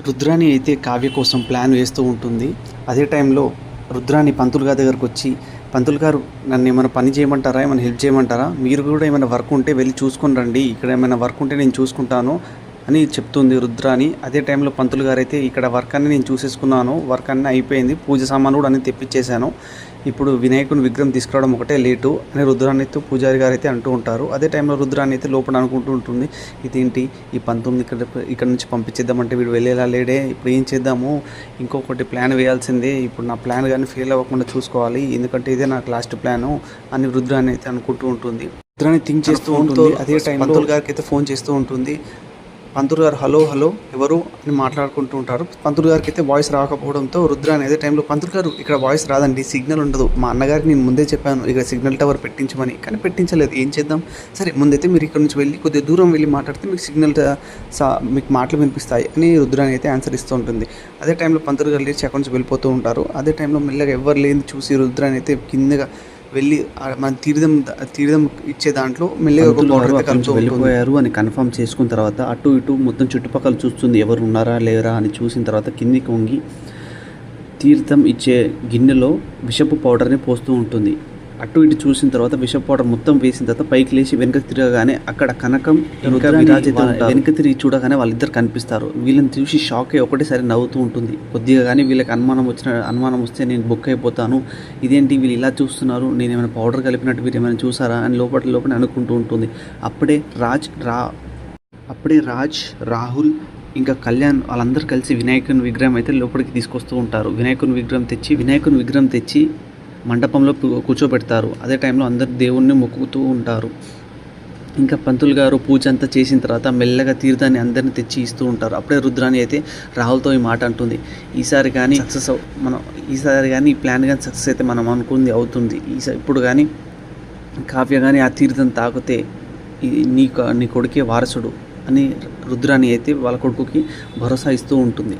రుద్రాణి అయితే కావ్య కోసం ప్లాన్ వేస్తూ ఉంటుంది. అదే టైంలో రుద్రాణి పంతులు గారి దగ్గరకు వచ్చి, పంతులు గారు నన్ను ఏమైనా పని చేయమంటారా, ఏమైనా హెల్ప్ చేయమంటారా, మీరు కూడా ఏమైనా వర్క్ ఉంటే వెళ్ళి చూసుకొని రండి, ఇక్కడ ఏమైనా వర్క్ ఉంటే నేను చూసుకుంటాను అని చెప్తుంది రుద్రాణి. అదే టైంలో పంతులు గారు అయితే ఇక్కడ వర్క్ అన్ని నేను చూసేసుకున్నాను, వర్క్ అన్నీ అయిపోయింది, పూజ సామాను కూడా అన్ని తెప్పించేశాను, ఇప్పుడు వినాయకుని విగ్రహం తీసుకురావడం ఒకటే లేటు అని రుద్రాణితో పూజారి గారు అయితే అంటూ ఉంటారు. అదే టైంలో రుద్రాణి అయితే లోపల అనుకుంటూ ఉంటుంది, ఇదేంటి ఈ పంతుని ఇక్కడ నుంచి పంపించేద్దామంటే వీడు వెళ్ళేలా లేడే, ఇప్పుడు ఏం చేద్దాము, ఇంకొకటి ప్లాన్ వేయాల్సిందే, ఇప్పుడు నా ప్లాన్ కానీ ఫెయిల్ అవ్వకుండా చూసుకోవాలి, ఎందుకంటే ఇదే నాకు లాస్ట్ ప్లాను అని రుద్రాణి అయితే అనుకుంటూ ఉంటుంది. రుద్రాణి థింక్ చేస్తూ ఉంటుంది. అదే టైం పంతులు గారికి అయితే ఫోన్ చేస్తూ ఉంటుంది. పంతులు గారు హలో హలో ఎవరు అని మాట్లాడుకుంటూ ఉంటారు. పంతులు గారికి అయితే వాయిస్ రాకపోవడంతో రుద్రాణి అదే టైంలో, పంతులు గారు ఇక్కడ వాయిస్ రాదండి, సిగ్నల్ ఉండదు, మా అన్నగారికి నేను ముందే చెప్పాను ఇక్కడ సిగ్నల్ టవర్ పెట్టించమని, కానీ పెట్టించలేదు, ఏం చేద్దాం, సరే ముందైతే మీరు ఇక్కడ నుంచి వెళ్ళి కొద్దిగా దూరం వెళ్ళి మాట్లాడితే మీకు సిగ్నల్ మీకు మాటలు వినిపిస్తాయి అని రుద్రాణి అయితే ఆన్సర్ ఇస్తూ ఉంటుంది. అదే టైంలో పంతులు గారు లేచి అక్కడి నుంచి వెళ్ళిపోతూ ఉంటారు. అదే టైంలో మెల్లగా ఎవరు లేని చూసి రుద్రాణి అయితే కిందగా వెళ్ళి మన తీర్థం ఇచ్చే దాంట్లో మెల్లగా వెళ్ళిపోయారు అని కన్ఫర్మ్ చేసుకున్న తర్వాత అటు ఇటు మొత్తం చుట్టుపక్కల చూస్తుంది, ఎవరు ఉన్నారా లేరా అని చూసిన తర్వాత కిందికి వంగి తీర్థం ఇచ్చే గిన్నెలో విషపు పౌడర్ని పోస్తూ ఉంటుంది. అటు ఇటు చూసిన తర్వాత విషపు పౌడర్ మొత్తం వేసిన తర్వాత పైకి లేచి వెనక తిరగగానే అక్కడ కనకం ఇంకా విరాజిత వెనక తిరిగి చూడగానే వాళ్ళిద్దరు కనిపిస్తారు. వీళ్ళని చూసి షాక్ అయ్యి ఒకటేసారి నవ్వుతూ ఉంటుంది. కొద్దిగా కానీ వీళ్ళకి అనుమానం వస్తే నేను బుక్ అయిపోతాను, ఇదేంటి వీళ్ళు ఇలా చూస్తున్నారు, నేను ఏమైనా పౌడర్ కలిపినట్టు వీరు ఏమైనా చూసారా అని లోపల అనుకుంటూ ఉంటుంది. అప్పుడే రాజ్ రాహుల్ ఇంకా కళ్యాణ్ వాళ్ళందరూ కలిసి వినాయకుని విగ్రహం అయితే లోపలికి తీసుకొస్తూ ఉంటారు. వినాయకుని విగ్రహం తెచ్చి మండపంలో కూర్చోబెడతారు. అదే టైంలో అందరు దేవుణ్ణి మొక్కుతూ ఉంటారు. ఇంకా పంతులు గారు పూజ అంతా చేసిన తర్వాత మెల్లగా తీర్థాన్ని అందరిని తెచ్చి ఇస్తూ ఉంటారు. అప్పుడే రుద్రాణి అయితే రాహుల్తో ఈ మాట అంటుంది, ఈసారి కానీ ఈ ప్లాన్ కానీ సక్సెస్ అయితే మనం అనుకుంది అవుతుంది, ఇప్పుడు కానీ కావ్య కానీ ఆ తీర్థం తాగితే నీ కొడుకే వారసుడు అని రుద్రాణి అయితే వాళ్ళ కొడుకుకి భరోసా ఇస్తూ ఉంటుంది.